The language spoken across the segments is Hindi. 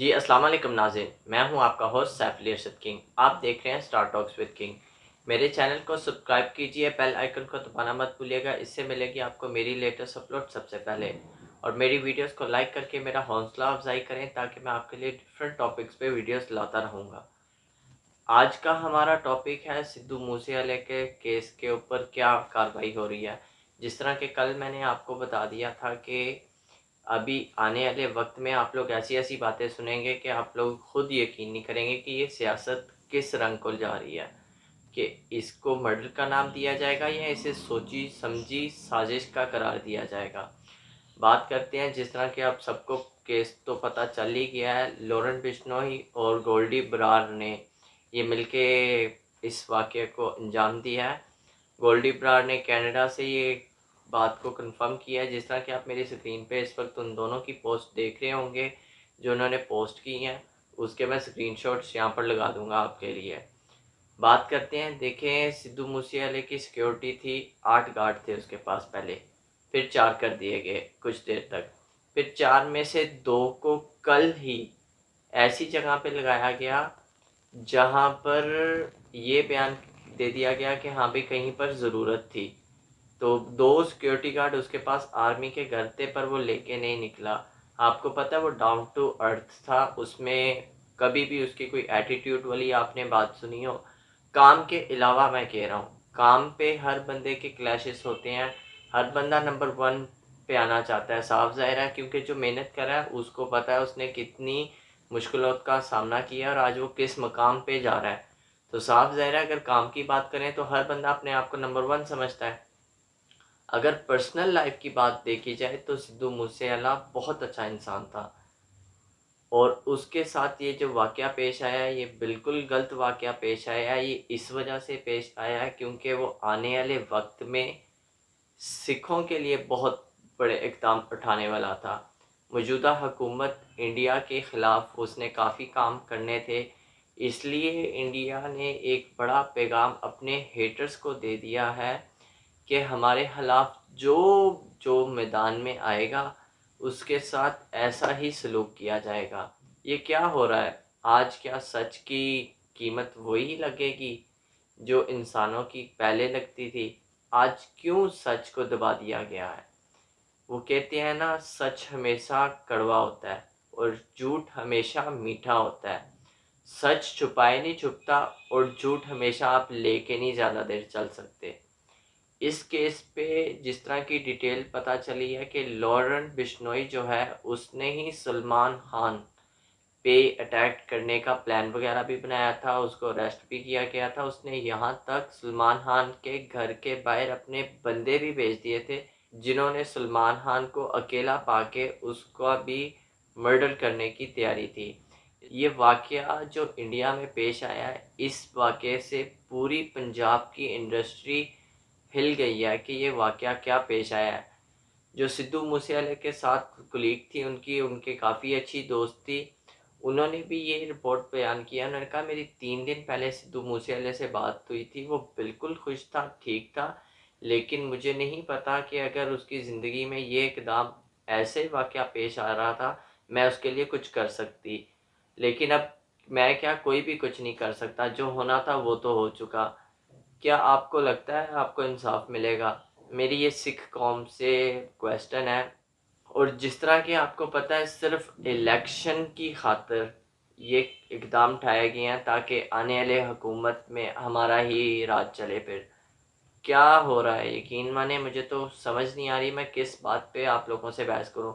जी अस्सलाम वालेकुम नाज़रीन, मैं हूं आपका होस्ट सैफ अली अरशद किंग। आप देख रहे हैं स्टार टॉक्स विद किंग। मेरे चैनल को सब्सक्राइब कीजिए, बेल आइकन को दबाना मत भूलिएगा। इससे मिलेगी आपको मेरी लेटेस्ट अपलोड सबसे पहले। और मेरी वीडियोस को लाइक करके मेरा हौसला अफजाई करें ताकि मैं आपके लिए डिफरेंट टॉपिक्स पे वीडियोस लाता रहूँगा। आज का हमारा टॉपिक है सिद्धू मूसेवाले के केस के ऊपर क्या कार्रवाई हो रही है। जिस तरह के कल मैंने आपको बता दिया था कि अभी आने वाले वक्त में आप लोग ऐसी ऐसी बातें सुनेंगे कि आप लोग खुद यकीन नहीं करेंगे कि ये सियासत किस रंग को जा रही है, कि इसको मर्डर का नाम दिया जाएगा या इसे सोची समझी साजिश का करार दिया जाएगा। बात करते हैं, जिस तरह के आप सबको केस तो पता चल ही गया है। लॉरेंस बिश्नोई और गोल्डी बरार ने ये मिलके इस वाक़े को अंजाम दिया है। गोल्डी बरार ने कनाडा से ये बात को कंफर्म किया है। जिस तरह कि आप मेरी स्क्रीन पे इस वक्त उन दोनों की पोस्ट देख रहे होंगे जो उन्होंने पोस्ट की हैं, उसके मैं स्क्रीनशॉट्स यहाँ पर लगा दूंगा आपके लिए। बात करते हैं, देखें सिद्धू मूसेवाले की सिक्योरिटी थी, 8 गार्ड थे उसके पास पहले, फिर 4 कर दिए गए कुछ देर तक, फिर 4 में से 2 को कल ही ऐसी जगह पे लगाया गया जहाँ पर ये बयान दे दिया गया कि हाँ भी कहीं पर ज़रूरत थी। तो 2 सिक्योरिटी गार्ड उसके पास आर्मी के घर थे पर वो लेके नहीं निकला। आपको पता है वो डाउन टू अर्थ था, उसमें कभी भी उसकी कोई एटीट्यूड वाली आपने बात सुनी हो। काम के अलावा मैं कह रहा हूँ, काम पे हर बंदे के क्लैशेस होते हैं, हर बंदा नंबर 1 पे आना चाहता है, साफ ज़ाहिर है, क्योंकि जो मेहनत कर रहा है उसको पता है उसने कितनी मुश्किलों का सामना किया और आज वो किस मकाम पे जा रहा है। तो साफ ज़ाहिर है अगर काम की बात करें तो हर बंदा अपने आप को नंबर 1 समझता है। अगर पर्सनल लाइफ की बात देखी जाए तो सिद्धू मूसेवाला बहुत अच्छा इंसान था, और उसके साथ ये जो वाक़या पेश आया है ये बिल्कुल गलत वाक़या पेश आया है। ये इस वजह से पेश आया है क्योंकि वो आने वाले वक्त में सिखों के लिए बहुत बड़े इक़दाम उठाने वाला था। मौजूदा हुकूमत इंडिया के ख़िलाफ़ उसने काफ़ी काम करने थे, इसलिए इंडिया ने एक बड़ा पैगाम अपने हेटर्स को दे दिया है कि हमारे खिलाफ जो जो मैदान में आएगा उसके साथ ऐसा ही सलूक किया जाएगा। ये क्या हो रहा है आज? क्या सच की कीमत वही लगेगी जो इंसानों की पहले लगती थी? आज क्यों सच को दबा दिया गया है? वो कहते हैं ना, सच हमेशा कड़वा होता है और झूठ हमेशा मीठा होता है। सच छुपाए नहीं छुपता और झूठ हमेशा आप लेके नहीं ज़्यादा देर चल सकते। इस केस पे जिस तरह की डिटेल पता चली है कि लॉरेंस बिश्नोई जो है उसने ही सलमान खान पे अटैक करने का प्लान वगैरह भी बनाया था, उसको अरेस्ट भी किया गया था। उसने यहाँ तक सलमान खान के घर के बाहर अपने बंदे भी भेज दिए थे जिन्होंने सलमान खान को अकेला पाके उसका भी मर्डर करने की तैयारी थी। ये वाक़या जो इंडिया में पेश आया है, इस वाक़े से पूरी पंजाब की इंडस्ट्री हिल गई है कि ये वाक़या क्या पेश आया है। जो सिद्धू मूसेवाले के साथ कुलीग थी उनकी, उनके काफ़ी अच्छी दोस्त थी, उन्होंने भी ये रिपोर्ट बयान किया। उन्होंने कहा मेरी 3 दिन पहले सिद्धू मूसेवाले से बात हुई थी, वो बिल्कुल खुश था, ठीक था, लेकिन मुझे नहीं पता कि अगर उसकी ज़िंदगी में ये इक़दाम ऐसे वाक़या पेश आ रहा था मैं उसके लिए कुछ कर सकती, लेकिन अब मैं क्या, कोई भी कुछ नहीं कर सकता, जो होना था वो तो हो चुका। क्या आपको लगता है आपको इंसाफ मिलेगा? मेरी ये सिख कौम से क्वेश्चन है। और जिस तरह कि आपको पता है सिर्फ इलेक्शन की खातिर ये इकदाम उठाए गए हैं ताकि आने वाले हुकूमत में हमारा ही राज चले। फिर क्या हो रहा है यकीन माने मुझे तो समझ नहीं आ रही मैं किस बात पे आप लोगों से बहस करूं,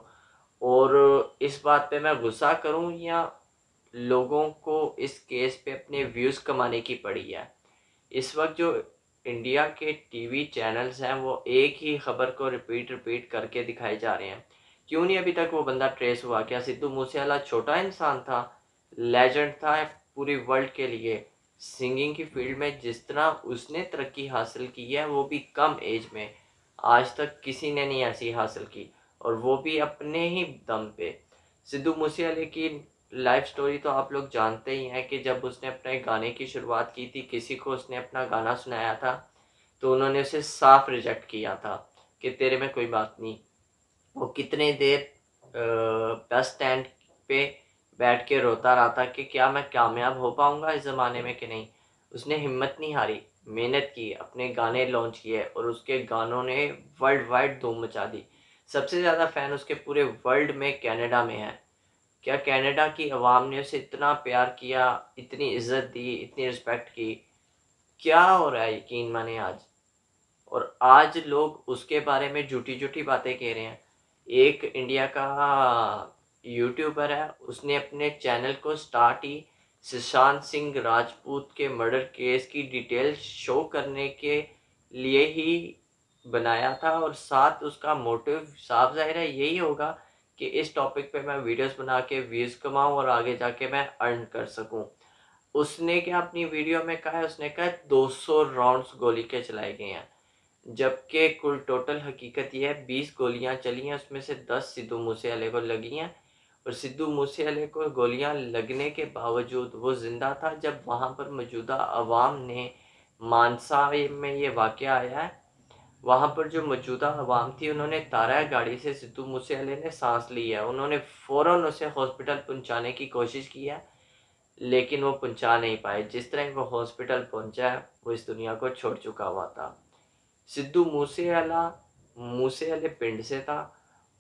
और इस बात पे मैं गुस्सा करूं या लोगों को इस केस पे अपने व्यूज़ कमाने की पड़ी है। इस वक्त जो इंडिया के टीवी चैनल्स हैं वो एक ही खबर को रिपीट करके दिखाए जा रहे हैं। क्यों नहीं अभी तक वो बंदा ट्रेस हुआ? क्या सिद्धू मूसेवाला छोटा इंसान था? लेजेंड था पूरी वर्ल्ड के लिए। सिंगिंग की फील्ड में जिस तरह उसने तरक्की हासिल की है वो भी कम एज में, आज तक किसी ने नहीं ऐसी हासिल की, और वो भी अपने ही दम पे। सिद्धू मूसेवाले की लाइफ स्टोरी तो आप लोग जानते ही हैं कि जब उसने अपने गाने की शुरुआत की थी, किसी को उसने अपना गाना सुनाया था तो उन्होंने उसे साफ रिजेक्ट किया था कि तेरे में कोई बात नहीं। वो कितने देर बस स्टैंड पे बैठ के रोता रहा था कि क्या मैं कामयाब हो पाऊँगा इस ज़माने में कि नहीं। उसने हिम्मत नहीं हारी, मेहनत की, अपने गाने लॉन्च किए और उसके गानों ने वर्ल्ड वाइड धूम मचा दी। सबसे ज़्यादा फ़ैन उसके पूरे वर्ल्ड में कनाडा में है। क्या कनाडा की आवाम ने उसे इतना प्यार किया, इतनी इज़्ज़त दी, इतनी रिस्पेक्ट की। क्या हो रहा है यकीन माने आज। और आज लोग उसके बारे में झूठी-झूठी बातें कह रहे हैं। एक इंडिया का यूट्यूबर है, उसने अपने चैनल को स्टार्ट ही सुशांत सिंह राजपूत के मर्डर केस की डिटेल शो करने के लिए ही बनाया था और साथ उसका मोटिव साफ ज़ाहिर है यही होगा कि इस टॉपिक पे मैं वीडियोस बना के व्यूज़ कमाऊँ और आगे जाके मैं अर्न कर सकूँ। उसने क्या अपनी वीडियो में कहा है, उसने कहा 200 राउंड्स गोली के चलाए गए हैं। जबकि कुल टोटल हकीकत ये है 20 गोलियां चली हैं, उसमें से 10 सिद्धू मूसेवाले को लगी हैं और सिद्धू मूसेवाले को गोलियां लगने के बावजूद वो ज़िंदा था जब वहां पर मौजूदा अवाम ने मानसा में ये वाक़या आया है। वहां पर जो मौजूदा अवाम थी उन्होंने तारा है गाड़ी से, सिद्धू मूसेवाले ने सांस ली है, उन्होंने फ़ौरन उसे हॉस्पिटल पहुंचाने की कोशिश की है लेकिन वो पहुंचा नहीं पाए। जिस तरह वो हॉस्पिटल पहुंचा है वो इस दुनिया को छोड़ चुका हुआ था। सिद्धू मूसेवाला मूसेवाले पिंड से था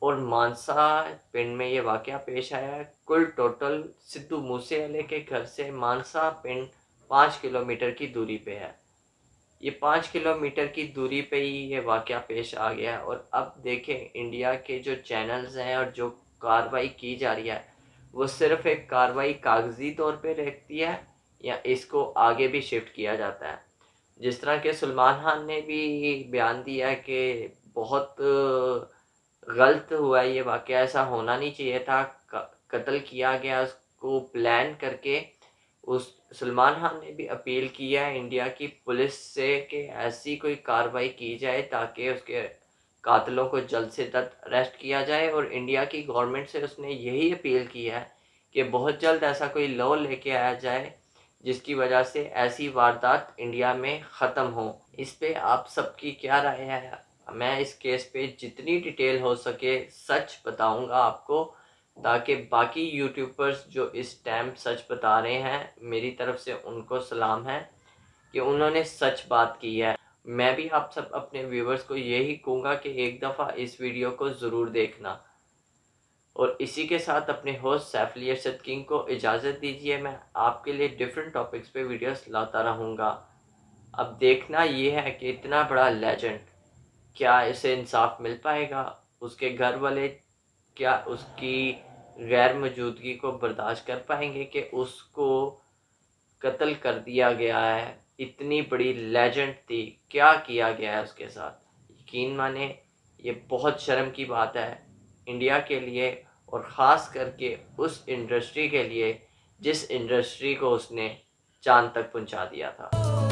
और मानसा पिंड में ये वाक़या पेश आया है। कुल टोटल सिद्धू मूसेवाले के घर से मानसा पिंड 5 किलोमीटर की दूरी पे है। ये 5 किलोमीटर की दूरी पे ही ये वाक़या पेश आ गया है। और अब देखें इंडिया के जो चैनल्स हैं और जो कार्रवाई की जा रही है वो सिर्फ़ एक कार्रवाई कागज़ी तौर पे रहती है या इसको आगे भी शिफ्ट किया जाता है। जिस तरह के सलमान खान ने भी बयान दिया है कि बहुत गलत हुआ है ये वाक़या, ऐसा होना नहीं चाहिए था, कत्ल किया गया उसको प्लान करके। उस सलमान खान ने भी अपील की है इंडिया की पुलिस से कि ऐसी कोई कार्रवाई की जाए ताकि उसके कातिलों को जल्द से जल्द अरेस्ट किया जाए। और इंडिया की गवर्नमेंट से उसने यही अपील की है कि बहुत जल्द ऐसा कोई लॉ लेके आया जाए जिसकी वजह से ऐसी वारदात इंडिया में ख़त्म हो। इस पे आप सबकी क्या राय है? मैं इस केस पे जितनी डिटेल हो सके सच बताऊंगा आपको, ताकि बाकी यूट्यूबर्स जो इस टाइम सच बता रहे हैं मेरी तरफ से उनको सलाम है कि उन्होंने सच बात की है। मैं भी आप सब अपने व्यूवर्स को यही कहूँगा कि एक दफ़ा इस वीडियो को ज़रूर देखना। और इसी के साथ अपने होस्ट सैफ अली अरशद किंग को इजाज़त दीजिए। मैं आपके लिए डिफरेंट टॉपिक्स पे वीडियोस लाता रहूँगा। अब देखना ये है कि इतना बड़ा लेजेंड, क्या इसे इंसाफ मिल पाएगा? उसके घर वाले क्या उसकी गैर मौजूदगी को बर्दाश्त कर पाएंगे कि उसको कत्ल कर दिया गया है? इतनी बड़ी लेजेंड थी, क्या किया गया है उसके साथ। यकीन माने ये बहुत शर्म की बात है इंडिया के लिए और ख़ास करके उस इंडस्ट्री के लिए जिस इंडस्ट्री को उसने चांद तक पहुंचा दिया था।